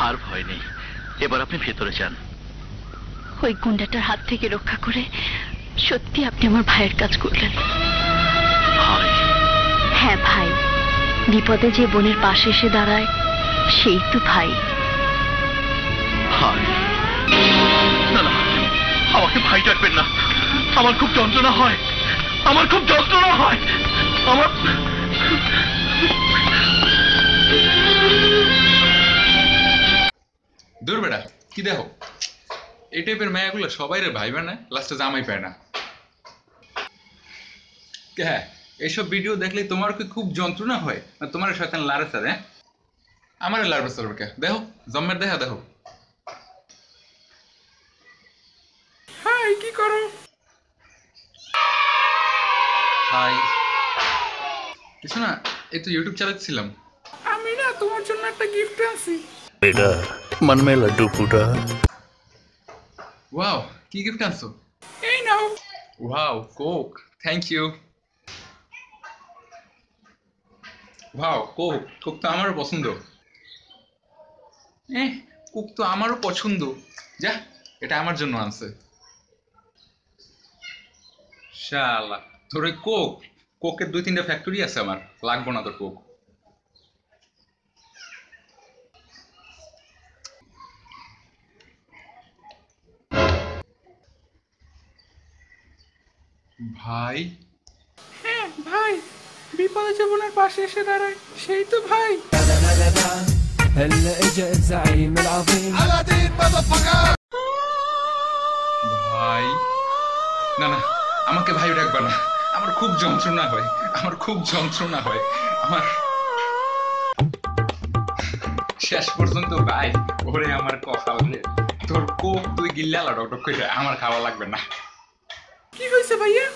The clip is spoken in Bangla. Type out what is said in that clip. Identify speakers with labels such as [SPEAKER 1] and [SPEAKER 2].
[SPEAKER 1] আর ভয় নেই, এবার আপনি ভেতরে যান।
[SPEAKER 2] ওই গুন্ডাটার হাত থেকে রক্ষা করে সত্যি আপনি আমার ভাইয়ের কাজ করলেন।
[SPEAKER 1] ভাই?
[SPEAKER 2] হ্যাঁ ভাই, বিপদে যে বোনের পাশে এসে দাঁড়ায় সেই তো ভাই।
[SPEAKER 1] ভাই? না না, আমাকে ভাই ডাকবেন না, আমার খুব যন্ত্রণা হয়, আমার খুব যন্ত্রণা হয়, আমার।
[SPEAKER 3] দূর বেটা, কি দেখো এই টাইপের মেয়াগুলো সবাই রে ভাই বানায়, লাস্টে জামাই পায় না। হ্যাঁ, এইসব ভিডিও দেখলে তোমার কি খুব যন্ত্রণা হয় না তোমার শয়তান লারে স্যার? হ্যাঁ, আমার লারবে স্যার দেখো জম্মের দেখা দেখো। হাই, কি করো? হাই, কিছু না, এই তো ইউটিউব চালাচ্ছিলাম। আমি না তোমার জন্য একটা গিফট আনছি।
[SPEAKER 1] बेटा मन में लड्डू फूटा।
[SPEAKER 3] ওয়াও, কি গিফট আনছো? এই নাও। Wow, Coke, thank you. Wow, Coke, Coke তো আমারও পছন্দ। কোক তো আমারও পছন্দ। যা, এটা আমার জন্য আনছে। শালা, তোর ওই কোক, কোকের 2-3টা ফ্যাক্টরি আছে, আমার লাগবো না তোর কোক। ভাই? হ্যাঁ ভাই, বিপদে জীবনের পাশে এসে দাঁড়ায় সেই তো ভাই।
[SPEAKER 4] هلا اجا الزعيم العظيم
[SPEAKER 3] ভাই? না না, আমাকে ভাই ডাকবা না, আমার খুব যন্ত্রণা হয়, আমার খুব যন্ত্রণা হয়, আমার শেষ পর্যন্ত ভাই। ওরে আমার কপাল রে, তোর কোক তুই গিল্লা ডক ডক করে, আমার খাওয়া লাগবে না। কি হয়েছে ভাইয়া?